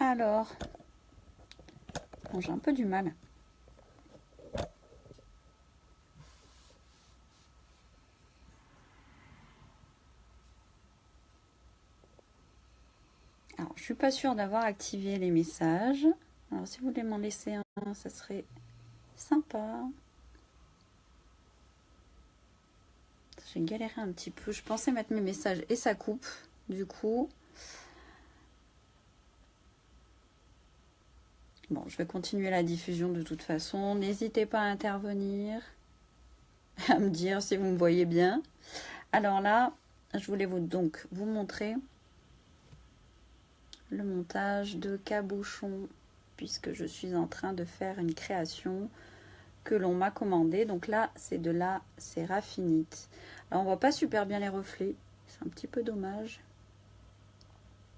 Alors, bon, j'ai un peu du mal. Alors, je suis pas sûre d'avoir activé les messages. Alors, si vous voulez m'en laisser un, ça serait sympa. J'ai galéré un petit peu. Je pensais mettre mes messages et ça coupe. Du coup, bon, je vais continuer la diffusion de toute façon. N'hésitez pas à intervenir, à me dire si vous me voyez bien. Alors là, je voulais donc vous montrer le montage de cabochon, puisque je suis en train de faire une création que l'on m'a commandée. Donc là, c'est de la séraphinite. Alors, on voit pas super bien les reflets. C'est un petit peu dommage.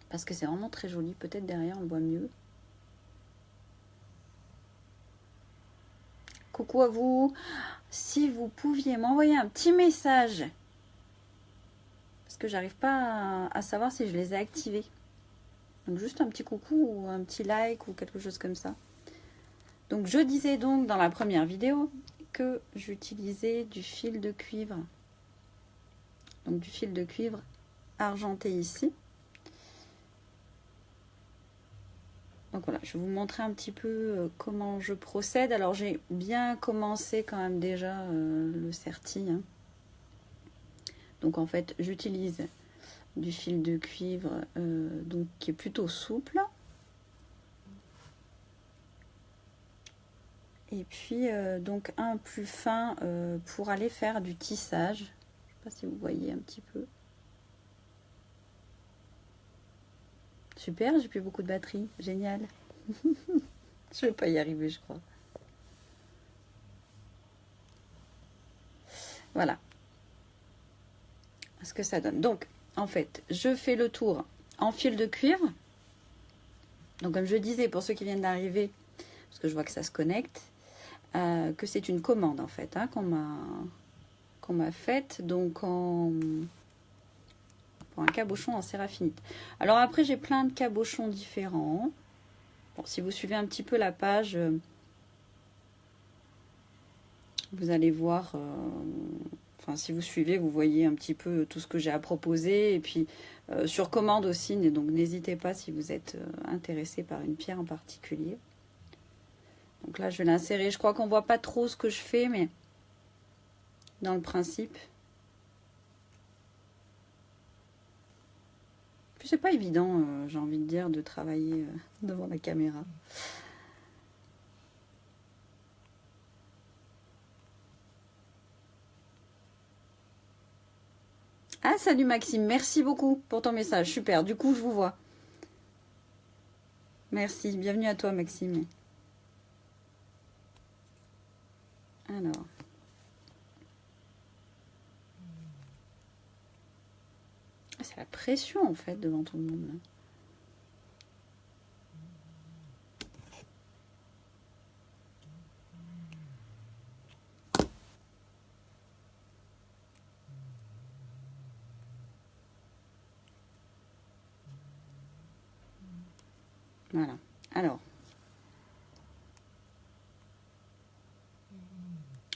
Parce que c'est vraiment très joli. Peut-être derrière, on le voit mieux. Coucou à vous. Si vous pouviez m'envoyer un petit message. Parce que j'arrive pas à savoir si je les ai activés. Donc juste un petit coucou ou un petit like ou quelque chose comme ça. Donc je disais donc dans la première vidéo que j'utilisais du fil de cuivre. Donc du fil de cuivre argenté ici. Donc voilà, je vais vous montrer un petit peu comment je procède. Alors j'ai bien commencé quand même déjà le serti. Hein. Donc en fait j'utilise du fil de cuivre donc qui est plutôt souple. Et puis donc un plus fin pour aller faire du tissage. Je ne sais pas si vous voyez un petit peu. Super, j'ai plus beaucoup de batterie, génial. Je vais pas y arriver, je crois. Voilà. Ce que ça donne. Donc, en fait, je fais le tour en fil de cuivre. Donc, comme je disais, pour ceux qui viennent d'arriver, parce que je vois que ça se connecte, que c'est une commande, en fait, hein, qu'on m'a faite. Donc, pour un cabochon en séraphinite. Alors, après, j'ai plein de cabochons différents. Bon, si vous suivez un petit peu la page, vous allez voir... Enfin, si vous suivez, vous voyez un petit peu tout ce que j'ai à proposer. Et puis, sur commande aussi. Donc, n'hésitez pas si vous êtes intéressé par une pierre en particulier. Donc là, je vais l'insérer. Je crois qu'on ne voit pas trop ce que je fais, mais dans le principe. Puis, c'est pas évident, j'ai envie de dire, de travailler devant la caméra. Ah, salut Maxime, merci beaucoup pour ton message. Super, du coup, je vous vois. Merci, bienvenue à toi Maxime. Alors. C'est la pression en fait devant tout le monde. Là. Voilà. Alors.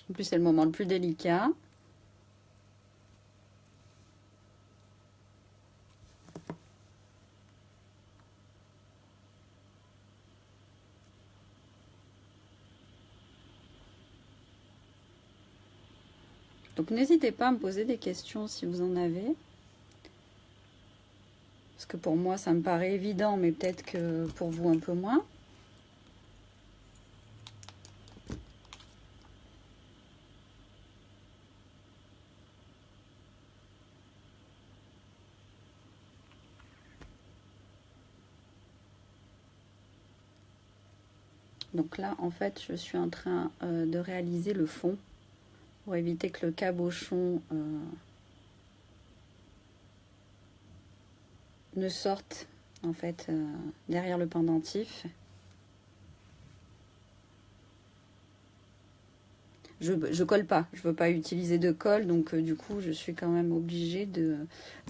En plus, c'est le moment le plus délicat. Donc, n'hésitez pas à me poser des questions si vous en avez. Parce que pour moi, ça me paraît évident, mais peut-être que pour vous, un peu moins. Donc là, en fait, je suis en train de réaliser le fond pour éviter que le cabochon ne sorte en fait derrière le pendentif. Je colle pas, je veux pas utiliser de colle, donc du coup, je suis quand même obligée de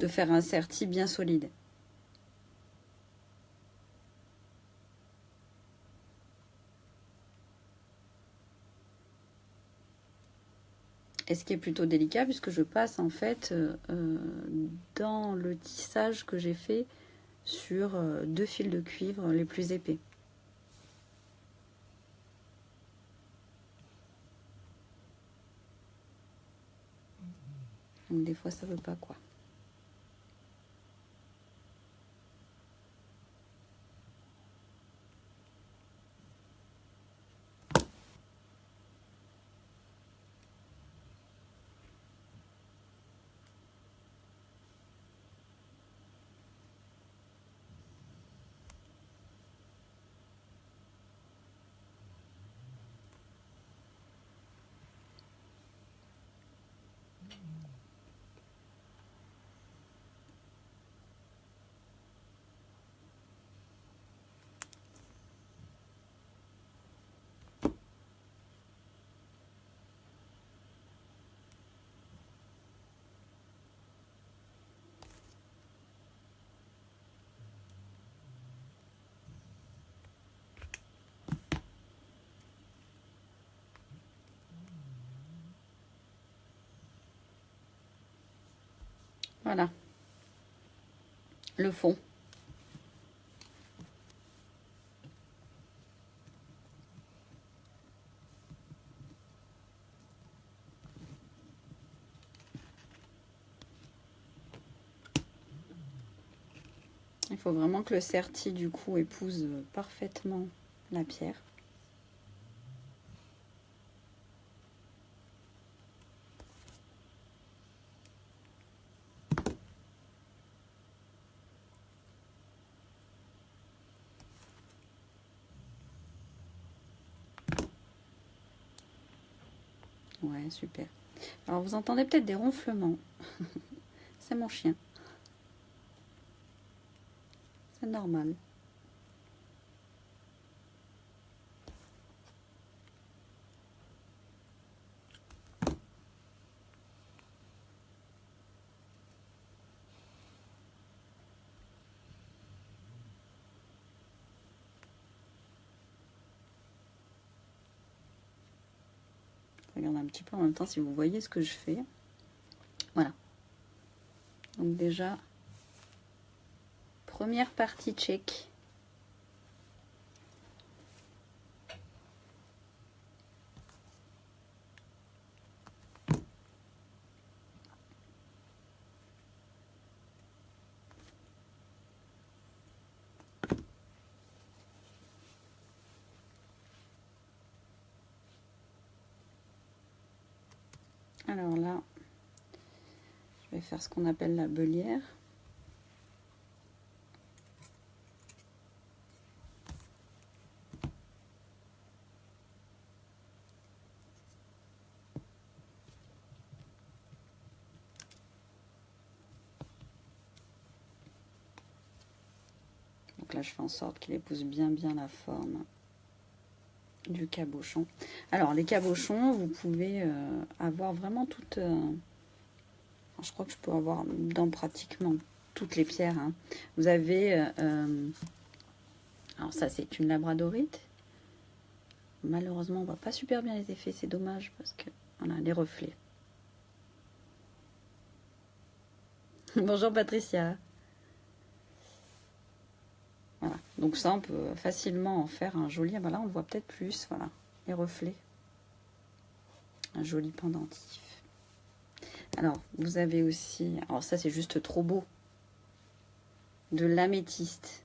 faire un serti bien solide. Et ce qui est plutôt délicat puisque je passe en fait dans le tissage que j'ai fait sur 2 fils de cuivre les plus épais. Donc des fois ça veut pas quoi. Voilà. Le fond. Il faut vraiment que le serti du coup épouse parfaitement la pierre. Ouais, super. Alors vous entendez peut-être des ronflements. C'est mon chien. C'est normal. Regarde un petit peu en même temps si vous voyez ce que je fais. Voilà. Donc déjà, première partie check. Alors là, je vais faire ce qu'on appelle la belière. Donc là, je fais en sorte qu'il épouse bien la forme du cabochon. Alors, les cabochons, vous pouvez avoir vraiment toutes... je crois que je peux avoir dans pratiquement toutes les pierres. Hein. Vous avez... alors ça, c'est une labradorite. Malheureusement, on voit pas super bien les effets. C'est dommage parce que... Voilà, les reflets. Bonjour Patricia. Voilà, donc ça on peut facilement en faire un joli, voilà on le voit peut-être plus, voilà, les reflets. Un joli pendentif. Alors, vous avez aussi, alors ça c'est juste trop beau, de l'améthyste.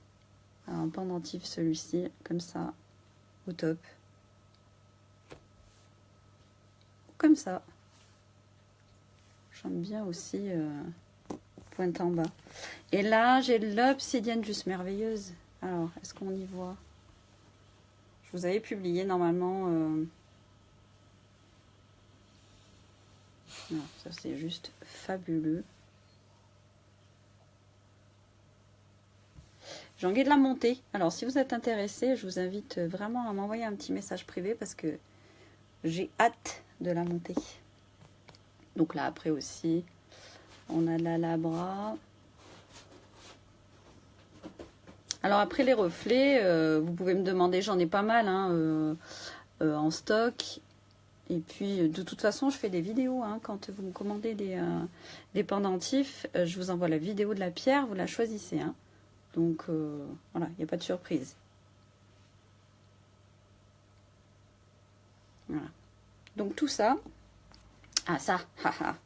Alors, un pendentif celui-ci, comme ça, au top. Comme ça. J'aime bien aussi pointe en bas. Et là, j'ai l'obsidienne juste merveilleuse. Alors, est-ce qu'on y voit? Je vous avais publié normalement... Non, ça c'est juste fabuleux. J'ai envie de la monter. Alors, si vous êtes intéressé, je vous invite vraiment à m'envoyer un petit message privé parce que j'ai hâte de la monter. Donc là, après aussi, on a de la labra. Alors après les reflets, vous pouvez me demander, j'en ai pas mal hein, en stock. Et puis, de toute façon, je fais des vidéos. Hein, quand vous me commandez des pendentifs, je vous envoie la vidéo de la pierre, vous la choisissez. Hein. Donc, voilà, il n'y a pas de surprise. Voilà. Donc, tout ça. Ah, ça, haha,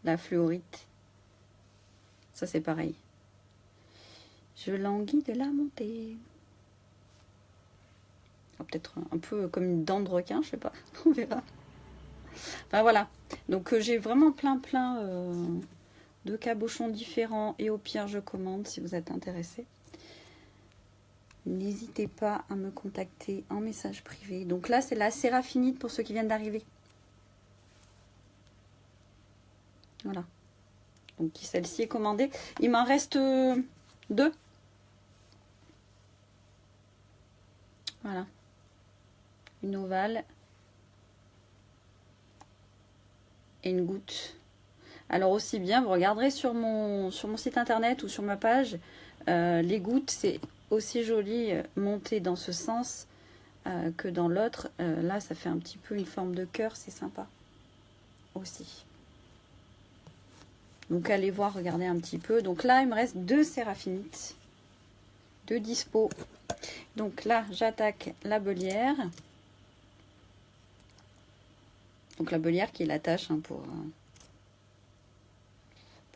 la fluorite. Ça, c'est pareil. Je languis de la montée. Peut-être un peu comme une dent de requin, je sais pas. On verra. Enfin, voilà. Donc, j'ai vraiment plein de cabochons différents. Et au pire, je commande si vous êtes intéressé. N'hésitez pas à me contacter en message privé. Donc là, c'est la séraphinite pour ceux qui viennent d'arriver. Voilà. Donc celle-ci est commandée. Il m'en reste 2. Voilà. Une ovale. Et une goutte. Alors aussi bien, vous regarderez sur mon site internet ou sur ma page. Les gouttes, c'est aussi joli monté dans ce sens que dans l'autre. Là, ça fait un petit peu une forme de cœur. C'est sympa aussi. Donc allez voir, regardez un petit peu. Donc là, il me reste 2 séraphinites. 2 dispo. Donc là, j'attaque la belière. Donc la belière qui est l'attache hein, pour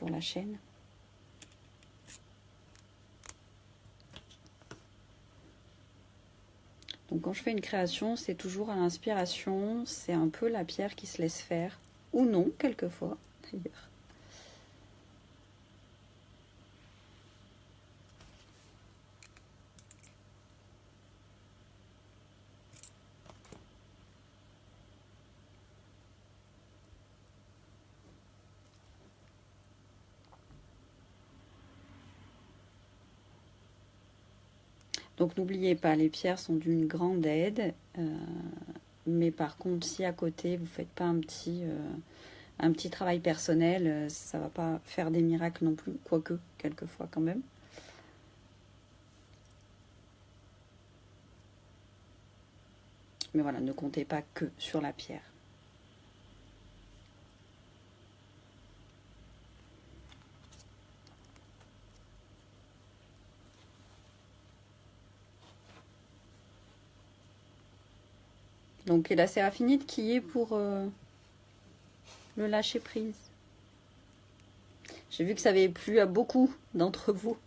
la chaîne. Donc quand je fais une création, c'est toujours à l'inspiration. C'est un peu la pierre qui se laisse faire. Ou non, quelquefois, d'ailleurs. Donc n'oubliez pas, les pierres sont d'une grande aide. Mais par contre, si à côté, vous ne faites pas un petit travail personnel, ça ne va pas faire des miracles non plus. Quoique, quelquefois quand même. Mais voilà, ne comptez pas que sur la pierre. Donc, et la séraphinite qui est pour le lâcher prise. J'ai vu que ça avait plu à beaucoup d'entre vous.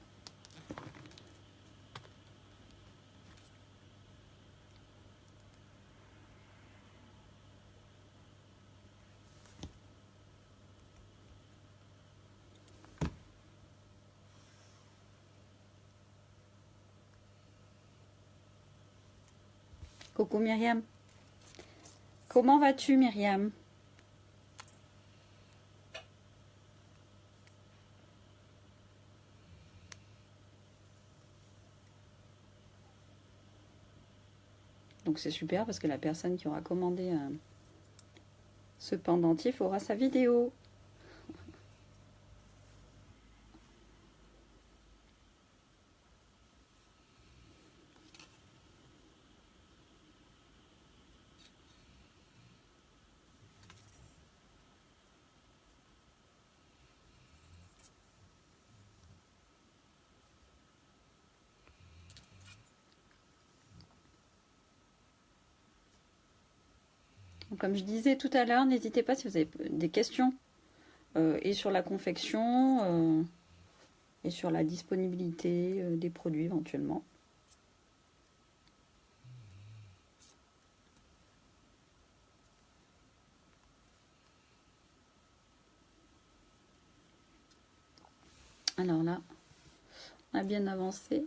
Coucou Myriam. Comment vas-tu Myriam? Donc c'est super parce que la personne qui aura commandé ce pendentif aura sa vidéo. Donc, comme je disais tout à l'heure, n'hésitez pas si vous avez des questions et sur la confection et sur la disponibilité des produits éventuellement. Alors là, on a bien avancé.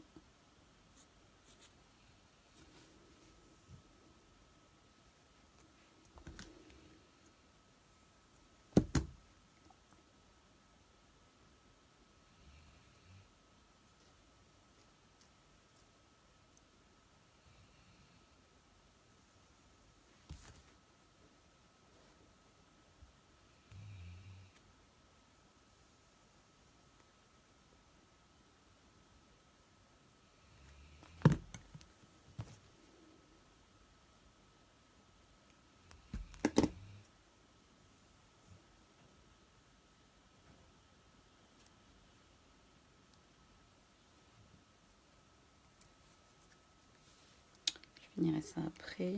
finirai ça après.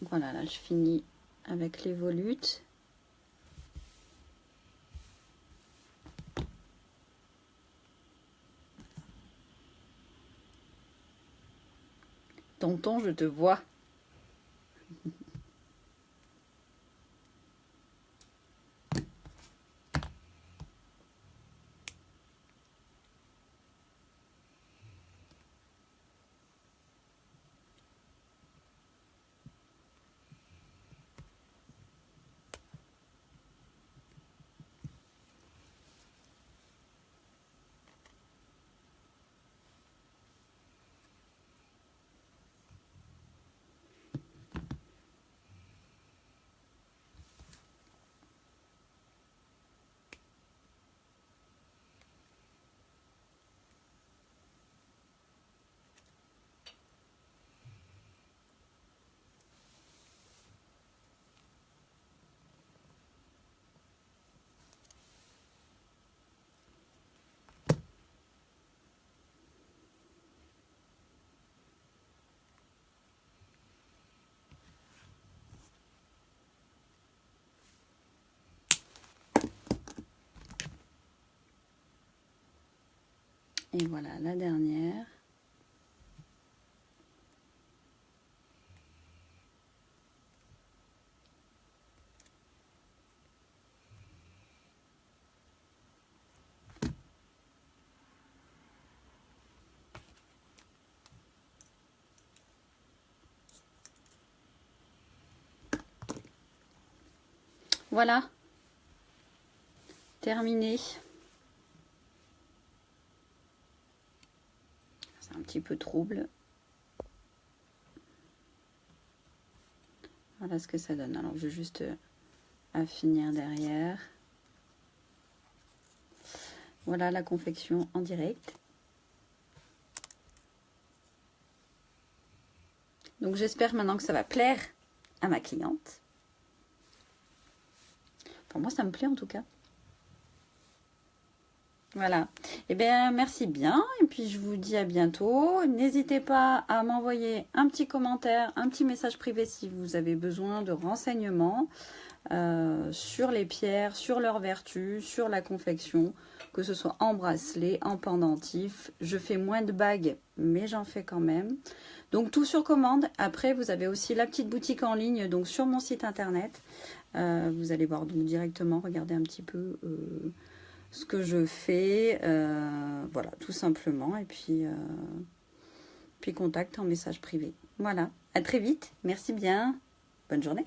Voilà, là je finis avec les volutes. Tonton, je te vois. Et voilà la dernière. Voilà. Terminé. C'est un petit peu trouble. Voilà ce que ça donne. Alors je vais juste finir derrière. Voilà la confection en direct. Donc j'espère maintenant que ça va plaire à ma cliente. Pour moi ça me plaît en tout cas. Voilà. Eh bien, merci bien. Et puis, je vous dis à bientôt. N'hésitez pas à m'envoyer un petit commentaire, un petit message privé si vous avez besoin de renseignements sur les pierres, sur leurs vertus, sur la confection, que ce soit en bracelet, en pendentif. Je fais moins de bagues, mais j'en fais quand même. Donc, tout sur commande. Après, vous avez aussi la petite boutique en ligne, donc sur mon site internet. Vous allez voir donc directement, regardez un petit peu... ce que je fais, voilà, tout simplement. Et puis contact en message privé. Voilà, à très vite. Merci bien. Bonne journée.